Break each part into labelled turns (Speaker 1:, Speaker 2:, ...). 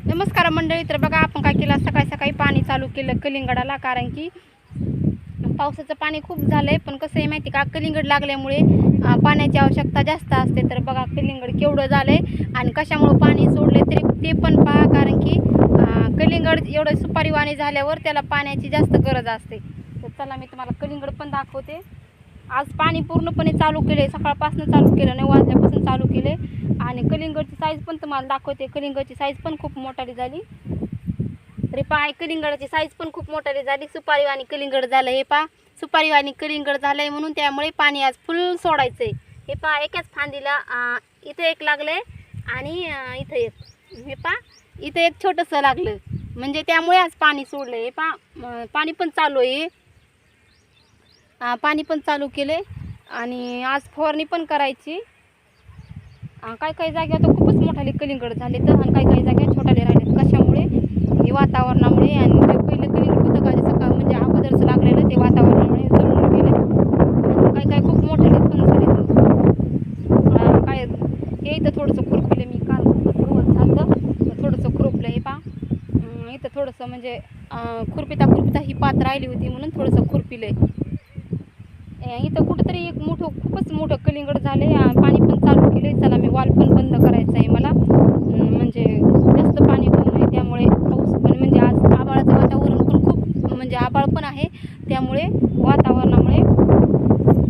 Speaker 1: नमस्कार मंडळी. तर बघा आपण काय केलं, सकाळी सकाळी पाणी चालू केलं कलिंगडाला. कारण की पावसाचं पाणी खूप झालंय, पण कसं आहे माहिती का, कलिंगड लागल्यामुळे पाण्याची आवश्यकता जास्त असते. तर बघा कलिंगड केवढं झालंय आणि कशामुळे पाणी सोडले तरी ते पण पहा. कारण की कलिंगड एवढं सुपारीवाणी झाल्यावर त्याला पाण्याची जास्त गरज असते. तर चला मी तुम्हाला कलिंगड पण दाखवते. आज पाणी पूर्णपणे चालू केले, सकाळपासून चालू केलं, 9 वाजल्यापासून चालू केले. आणि कलिंगडची साईज पण तुम्हाला दाखवते. कलिंगडची साईज पण खूप मोठाली झाली. तरी पहा कलिंगडाची साईज पण खूप मोठाली झाली. सुपारीवाणी कलिंगड झालं हे पहा. सुपारीवाणी कलिंगड झालंय म्हणून त्यामुळे पाणी आज फुल सोडायचंय. हे पहा एकाच फांदीला इथे एक लागलंय आणि इथं एक, हे पहा इथं एक छोटंसं लागलं, म्हणजे त्यामुळे आज पाणी सोडलंय. हे पहा पाणी पण चालू आहे. पाणी पण चालू केले आणि आज फवारणी पण करायची. काही काही जागेवर तर खूपच मोठाले कलिंगड झाले तर, आणि काही काही जागेवर छोटाले राहिले. कशामुळे? हे वातावरणामुळे. आणि ते पहिलं कलिंगड होतं का जसं का म्हणजे अगोदरचं लागलेलं, ते वातावरणामुळे जळून गेले. आणि काही काही खूप मोठाले पण झाले. तर काय हे इथं थोडंसं खुरपिलं मी, काल गवत झालं थोडंसं खुरपलं. हे पहा इथं थोडंसं म्हणजे खुरपिता ही पात राहिली होती म्हणून थोडंसं खुरपिलं. इथं कुठंतरी एक खूपच मोठं कलिंगड झाले. पाणी पण चालू केले. चला मी वाल पण बंद करायचं आहे मला, म्हणजे जास्त पाणी होऊ नये. त्यामुळे पाऊस पण म्हणजे आज आभाळाचं वातावरण पण खूप, म्हणजे आभाळ पण आहे. त्यामुळे वातावरणामुळे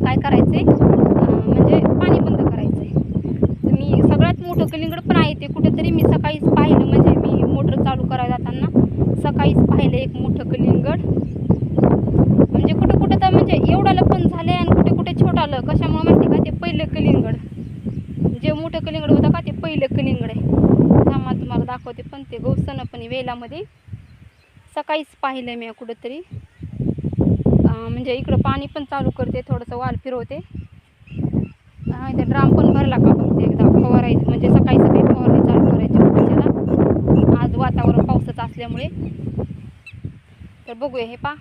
Speaker 1: काय करायचं आहे, म्हणजे पाणी बंद करायचं आहे. मी सगळ्यात मोठं कलिंगड पण आहे ते कुठेतरी मी सकाळीच पाहिलं, म्हणजे मी मोटर चालू करायला जाताना सकाळीच पाहिलं एक मोठं कलिंगड. म्हणजे कुठं कुठं तर म्हणजे एवढालं पण झालं आणि कुठे कुठे छोटालं. कशामुळे माहिती का, ते पहिलं कलिंगड, जे मोठं कलिंगड होतं का ते पहिलं कलिंगड आहे. थांबा तुम्हाला दाखवते. पण ते गौसनं पण वेलामध्ये सकाळीच पाहिलं मी कुठंतरी. म्हणजे इकडं पाणी पण चालू करते, थोडंसं वाल फिरवते. इथे ड्राम पण भरला का बघते एकदा, फवारायचं म्हणजे सकाळी सकाळी फवारणी चालू करायची त्याला. आज वातावरण पावसाचं असल्यामुळे. तर बघूया. हे पहा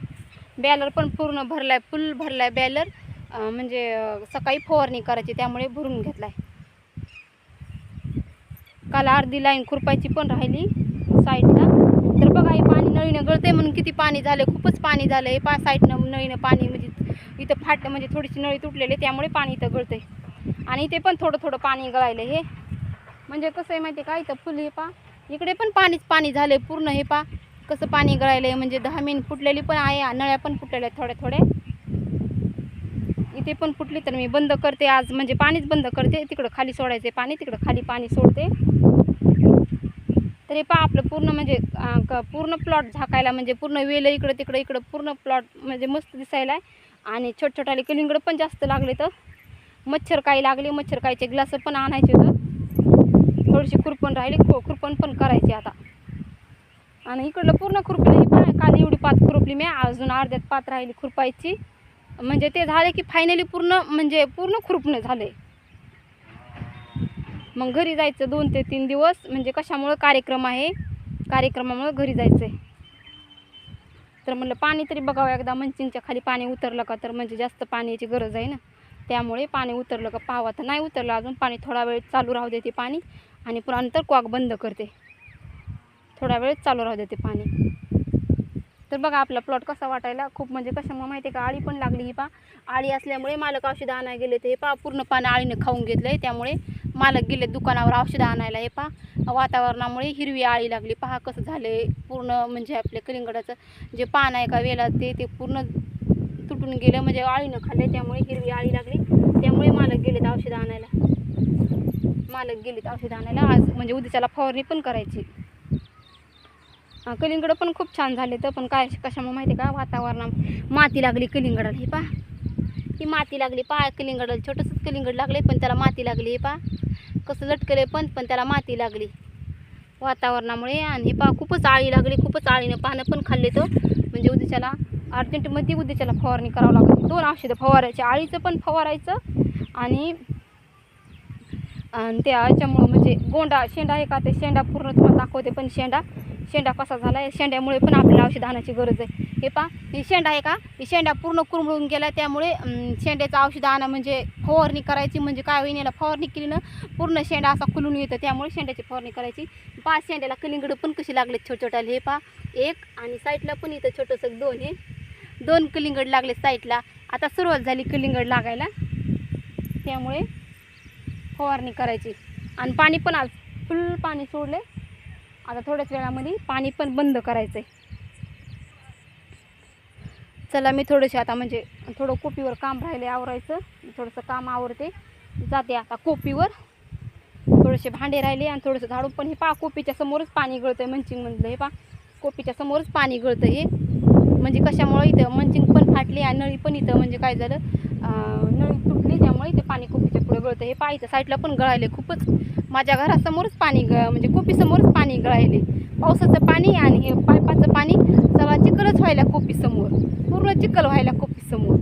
Speaker 1: बॅलर पण पूर्ण भरलाय, फुल भरलाय बॅलर. म्हणजे सकाळी फवारणी करायची त्यामुळे भरून घेतलाय. काल अर्धी लाईन खुरपायची पण राहिली साईडला. तर बघा हे पाणी नळीनं गळतंय म्हणून किती पाणी झालं, खूपच पाणी झालं. हे पहा साईडनं नळीनं पाणी, म्हणजे इथं फाटलं, म्हणजे थोडीशी नळी तुटलेली त्यामुळे पाणी इथं गळतंय. आणि इथे पण थोडं थोडं पाणी गळायलं. हे म्हणजे कसं आहे माहिती आहे का, इथं फुल हे पहा इकडे पण पाणी झालंय पूर्ण. हे पहा कसं पाणी गळायलंय, म्हणजे 10 मिनिट फुटलेली पण आहे. नळ्या पण फुटलेल्या थोड्या थोड्या, इथे पण फुटली. तर मी बंद करते आज, म्हणजे पाणीच बंद करते. तिकडं खाली सोडायचे पाणी, तिकडं खाली पाणी सोडते. तरी पहा आपलं पूर्ण म्हणजे पूर्ण प्लॉट झाकायला, म्हणजे पूर्ण वेल इकडं पूर्ण प्लॉट म्हणजे मस्त दिसायला आहे. आणि छोटछोटाले कलिंगड पण जास्त लागले. तर मच्छरकाई लागली, मच्छरकाईचे ग्लास पण आणायचे होतं. थोडीशी खुरपण राहिली, खुरपण पण करायची आता. आणि इकडलं पूर्ण खुरपली. पहा काल एवढी पात खुरपली मी, अजून अर्ध्यात पात राहिली खुरपायची. म्हणजे ते झाले की फायनली पूर्ण खुरपणं झाले. मग घरी जायचं 2 ते 3 दिवस, म्हणजे कशामुळं कार्यक्रम आहे, कार्यक्रमामुळं घरी जायचं आहे. तर म्हणलं पाणी तरी बघावं एकदा, मंचिंगच्या खाली पाणी उतरलं का, तर म्हणजे जास्त पाण्याची गरज आहे ना. त्यामुळे पाणी उतरलं का पाहावं. तर नाही उतरलं अजून पाणी, थोडा वेळ चालू राहू देते पाणी आणि पुन्हा नंतर कॉक बंद करते. थोडा वेळ चालू राहू देते पाणी. तर बघा आपला प्लॉट कसा वाटायला, खूप म्हणजे कशामुळे माहिती आहे का, आळी पण लागली. ही पहा आळी असल्यामुळे मालक औषधं आणायला गेले. ते हे पहा पूर्ण पाणी आळीनं खाऊन घेतलं आहे. त्यामुळे मालक गेले दुकानावर औषधं आणायला. हे पहा वातावरणामुळे हिरवी आळी लागली. पहा कसं झालं आहे पूर्ण, म्हणजे आपल्या कलिंगडाचं जे पान आहे का वेला ते पूर्ण तुटून गेलं, म्हणजे आळीनं खाल्ले. त्यामुळे हिरवी आळी लागली. त्यामुळे मालक गेलेत औषधं आणायला. आज म्हणजे उद्याच्याला फवारणी पण करायची. कलिंगड पण खूप छान झाले. तर पण काय कशामुळे माहिती आहे का, वातावरणात माती लागली कलिंगडाला. हे पहा ही माती लागली. पहा कलिंगडाला छोटंसंच कलिंगड लागले पण त्याला माती लागली. हे पहा कसं लटकले पण त्याला माती लागली वातावरणामुळे. आणि हे पहा खूपच आळी लागली, खूपच आळीनं पानं पण खाल्ले. तर म्हणजे उद्याच्याला अर्जंटमध्ये उद्याच्याला फवारणी करावं लागते. 2 औषधं फवारायचे, आळीचं पण फवारायचं आणि त्या याच्यामुळं म्हणजे शेंडा आहे का, ते शेंडा पूर्ण तुम्हाला दाखवते. पण शेंडा कसा झाला आहे, शेंड्यामुळे पण आपल्याला औषध आणायची गरज आहे. हे पहा ही शेंडा आहे का, ही शेंडा पूर्ण कुरमळून गेला. त्यामुळे शेंड्याचं औषध आणा, म्हणजे फवारणी करायची. म्हणजे काय होईल, याला फवारणी केली ना पूर्ण शेंडा असा खुलून येतं. त्यामुळे शेंड्याची फवारणी करायची. पहा शेंड्याला कलिंगड पण कशी लागलेत छोटे छोट्याले. हे पहा एक, आणि साईडला पण इथं छोटंसं दोन, हे 2 कलिंगड लागले साईडला. आता सुरुवात झाली कलिंगड लागायला, त्यामुळे फवारणी करायची. आणि पाणी पण आज फुल पाणी सोडले. आता थोड्याच वेळामध्ये पाणी पण बंद करायचं आहे. चला मी थोडंसं आता म्हणजे थोडं कोपीवर काम राहिले आवरायचं, थोडंसं काम आवरते, जाते आता कोपीवर. थोडेसे भांडे राहिले आणि थोडंसं झाडू पण. हे पहा कोपीच्या समोरच पाणी गळतं आहे मंचिंगमधलं. हे पहा कोपीच्या समोरच पाणी गळतं. हे म्हणजे कशामुळं इथं मंचिंग पण फाटली आणि नळी पण इथं म्हणजे काय झालं, नळी तुटली, त्यामुळे इथे पाणी कोपीच्या पुढे गळतं. हे पहा इथं साईडला पण गळायले खूपच. माझ्या घरासमोरच पाणी म्हणजे कोपीसमोरच पाणी गळायले. पावसाचं पाणी आणि हे पाईपाचं पाणी सगळा चिखलच व्हायला कोपीसमोर, पूर्ण चिखल व्हायला कोपीसमोर.